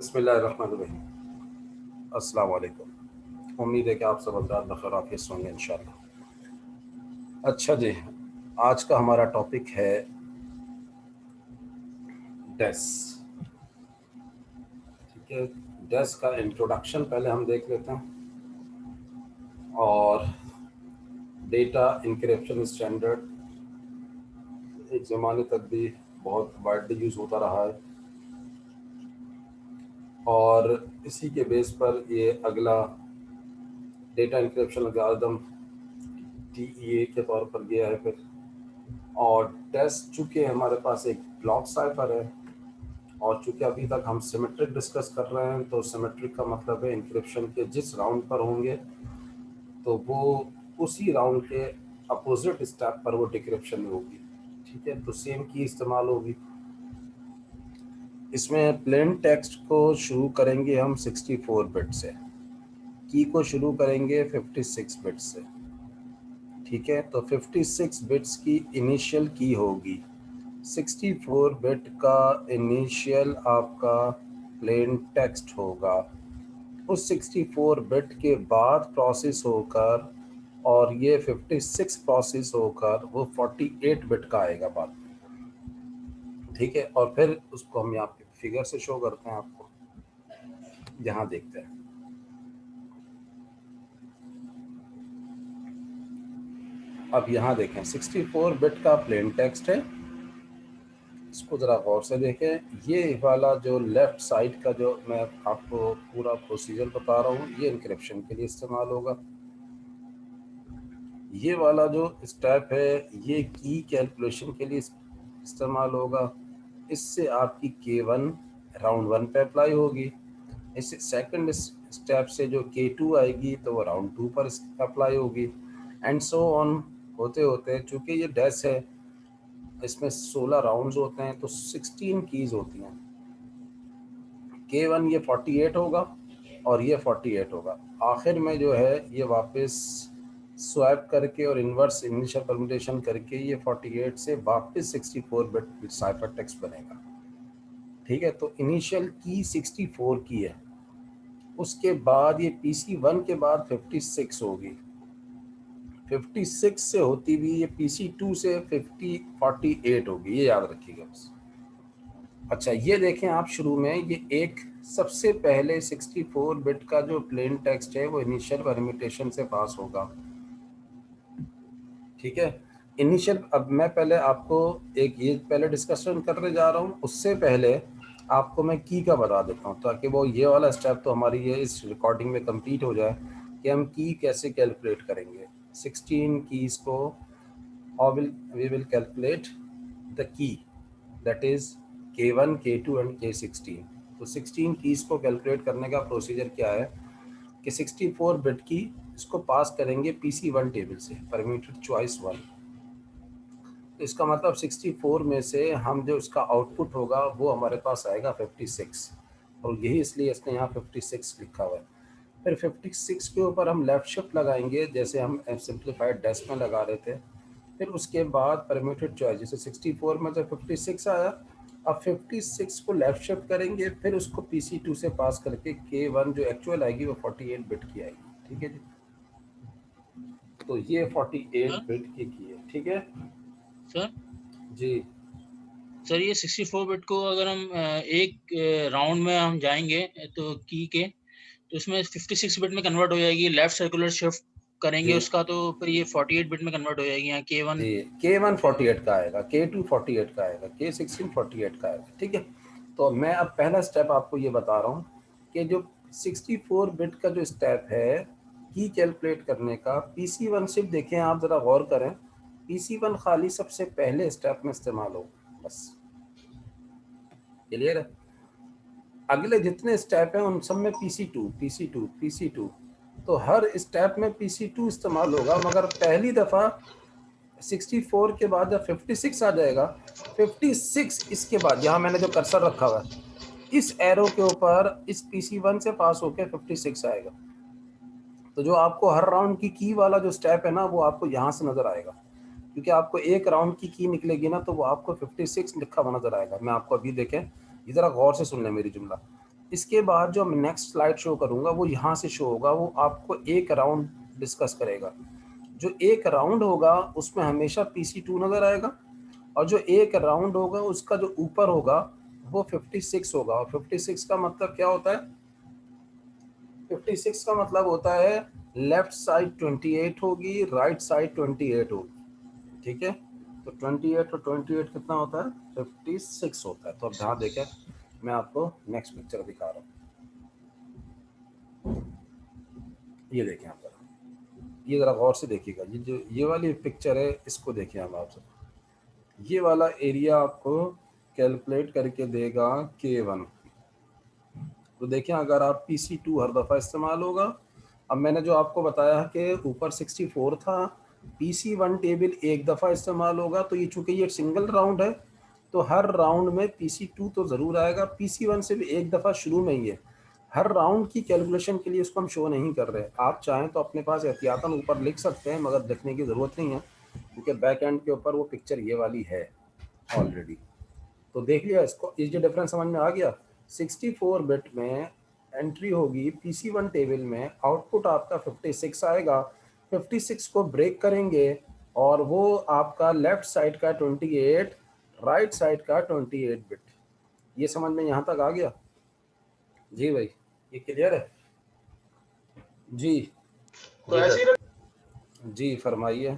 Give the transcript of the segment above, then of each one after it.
बिस्मिल्लाहिर्रहमानिर्रहीम। अस्सलाम वालेकुम। उम्मीद है कि आप सब हज़रात बख़ैर आफियत से होंगे इंशाअल्लाह। अच्छा जी, आज का हमारा टॉपिक है डेस। ठीक है, डेस का इंट्रोडक्शन पहले हम देख लेते हैं और डेटा इंक्रिप्शन स्टैंडर्ड एक ज़माने तक भी बहुत वाइडली यूज़ होता रहा है और इसी के बेस पर ये अगला डेटा इंक्रिप्शन एल्गोरिथम DEA के तौर पर गया है फिर। और टेस्ट चूँकि हमारे पास एक ब्लॉक साइफर है और चूँकि अभी तक हम सिमेट्रिक डिस्कस कर रहे हैं, तो सिमेट्रिक का मतलब है इंक्रिप्शन के जिस राउंड पर होंगे तो वो उसी राउंड के अपोजिट स्टेप पर वो डिक्रिप्शन में होगी। ठीक है, तो सेम की इस्तेमाल होगी। इसमें प्लेन टेक्स्ट को शुरू करेंगे हम 64 बिट से, की को शुरू करेंगे 56 बिट से। ठीक है, तो 56 बिट्स की इनिशियल की होगी। 64 बिट का इनिशियल आपका प्लेन टेक्स्ट होगा। उस 64 बिट के बाद प्रोसेस होकर और ये 56 प्रोसेस होकर वो 48 बिट का आएगा बाद में। ठीक है, और फिर उसको हम यहाँ पे फिगर से शो करते हैं आपको। यहाँ देखते हैं, अब यहाँ देखें 64 बिट का प्लेन टेक्स्ट है। इसको ज़रा गौर से देखें। ये वाला जो लेफ़्ट साइड का जो मैं आपको पूरा प्रोसीजर बता रहा हूँ, ये इंक्रिप्शन के लिए इस्तेमाल होगा। ये वाला जो स्टेप है ये की कैलकुलेशन के लिए इस्तेमाल होगा। इससे आपकी K1 राउंड 1 पे अप्लाई होगी। इससे सेकंड स्टेप से जो K2 आएगी तो वो राउंड 2 पर अप्लाई होगी, एंड सो ऑन होते होते। चूँकि ये डेस है, इसमें 16 राउंड्स होते हैं तो 16 कीज़ होती हैं। K1 ये 48 होगा और ये 48 होगा। आखिर में जो है ये वापस स्वैप करके और इन्वर्स इनिशियल परम्यूटेशन करके ये 48 से वापस 64 बिट साइफर टेक्स्ट बनेगा। ठीक है, तो इनिशियल की 64 की है। उसके बाद ये PC1 के बाद 56 होगी। 56 से होती हुई ये PC2 से 48 होगी, ये याद रखिएगा बस। अच्छा, ये देखें आप शुरू में ये एक सबसे पहले 64 बिट का जो प्लेन टेक्स्ट है वो इनिशियल परम्यूटेशन से पास होगा। ठीक है, इनिशियल। अब मैं पहले आपको एक ये पहले डिस्कशन करने जा रहा हूँ, उससे पहले आपको मैं की का बता देता हूँ ताकि वो ये वाला स्टेप तो हमारी ये इस रिकॉर्डिंग में कंप्लीट हो जाए कि हम की कैसे कैलकुलेट करेंगे। 16 कीज़ को how we will calculate the key, that is K1, K2 and K16। तो 16 कीज़ को कैलकुलेट करने का प्रोसीजर क्या है कि 64 बिट की इसको पास करेंगे PC1 टेबल से, परम्यूटेड चॉइस 1। तो इसका मतलब 64 में से हम जो इसका आउटपुट होगा वो हमारे पास आएगा 56, और यही इसलिए इसने यहाँ 56 लिखा हुआ है। फिर 56 के ऊपर हम लेफ़्ट शिफ्ट लगाएंगे जैसे हम सिंप्लीफाइड डेस में लगा रहे थे। फिर उसके बाद परम्यूटेड चॉइस, जैसे 64 में तो 56 आया, अब 56 को लेफ़्ट शिफ्ट करेंगे, फिर उसको PC2 से पास करके K1 जो एक्चुअल आएगी वो 48 बिट की आएगी। ठीक है जी, तो ये 48 सर बिट की है। ठीक है सर जी। सर ये 64 बिट को अगर हम एक राउंड में हम जाएंगे तो की के तो इसमें 56 बिट में कन्वर्ट हो जाएगी। लेफ्ट सर्कुलर शिफ्ट करेंगे जी उसका तो फिर ये 48 बिट में कन्वर्ट हो जाएगी। यहाँ K1 जी, K1 48 का आएगा, K2 48 का आएगा, K16 48 का आएगा। ठीक है, तो मैं अब पहला स्टेप आपको ये बता रहा हूँ कि जो 64 बिट का जो स्टेप है की कैलकुलेट करने का, PC1 सिर्फ देखें आप ज़रा गौर करें, PC1 खाली सबसे पहले स्टेप में इस्तेमाल हो, बस। क्लियर है? अगले जितने स्टेप हैं उन सब में PC2 तो हर स्टेप में PC2 इस्तेमाल होगा, मगर पहली दफ़ा 64 के बाद जब 56 आ जाएगा, 56 इसके बाद यहाँ मैंने जो कर्सर रखा हुआ है इस एरो के ऊपर इस PC1 से पास होकर 56 आएगा। तो जो आपको हर राउंड की वाला जो स्टेप है ना वो आपको यहाँ से नज़र आएगा, क्योंकि आपको एक राउंड की निकलेगी ना तो वो आपको 56 लिखा हुआ नज़र आएगा। मैं आपको अभी देखें, इधर गौर से सुन लें मेरी जुमला। इसके बाद जो मैं नेक्स्ट स्लाइड शो करूँगा वो यहाँ से शो होगा, वो आपको एक राउंड डिस्कस करेगा। जो एक राउंड होगा उसमें हमेशा PC2 नज़र आएगा, और जो एक राउंड होगा उसका जो ऊपर होगा वो 56 होगा। और 56 का मतलब क्या होता है? 56 का मतलब होता है लेफ्ट साइड 28 होगी, राइट साइड 28 होगी, ठीक है। तो 28 और 28 कितना होता है? 56 होता है। तो अब ध्यान देखें, मैं आपको नेक्स्ट पिक्चर दिखा रहा हूँ। ये देखें आप जरा, ये ज़रा गौर से देखिएगा, ये जो ये वाली पिक्चर है इसको देखिए हम आपसे। ये वाला एरिया आपको कैलकुलेट करके देगा K1। तो देखिए अगर आप PC2 हर दफ़ा इस्तेमाल होगा। अब मैंने जो आपको बताया कि ऊपर 64 था, PC1 टेबल एक दफ़ा इस्तेमाल होगा, तो ये चूँकि ये सिंगल राउंड है तो हर राउंड में PC2 तो ज़रूर आएगा। PC1 से भी एक दफ़ा शुरू में ही है। हर राउंड की कैलकुलेशन के लिए उसको हम शो नहीं कर रहे। आप चाहें तो अपने पास एहतियातन ऊपर लिख सकते हैं, मगर लिखने की ज़रूरत नहीं है क्योंकि बैक एंड के ऊपर वो पिक्चर ये वाली है ऑलरेडी। तो देख लिया इसको, ये जो डिफरेंस समझ में आ गया। 64 बिट में एंट्री होगी PC1 टेबल में, आउटपुट आपका 56 आएगा। 56 को ब्रेक करेंगे और वो आपका लेफ्ट साइड का 28, राइट साइड का 28 बिट। ये समझ में यहाँ तक आ गया? जी भाई, ये क्लियर है? जी तो ऐसे ही जी फरमाइए।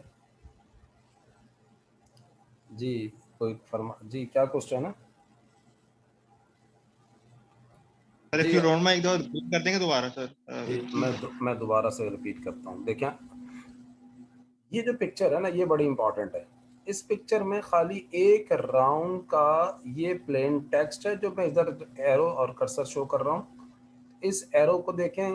जी कोई जी क्या क्वेश्चन है? Sir if you don't mind एक बार रिपीट कर देंगे दोबारा सर? मैं दोबारा से रिपीट करता हूँ। देखें, ये जो पिक्चर है ना, ये बड़ी इंपॉर्टेंट है। इस पिक्चर में खाली एक राउंड का ये प्लेन टेक्स्ट है जो मैं इधर एरो और कर्सर शो कर रहा हूँ। इस एरो को देखें,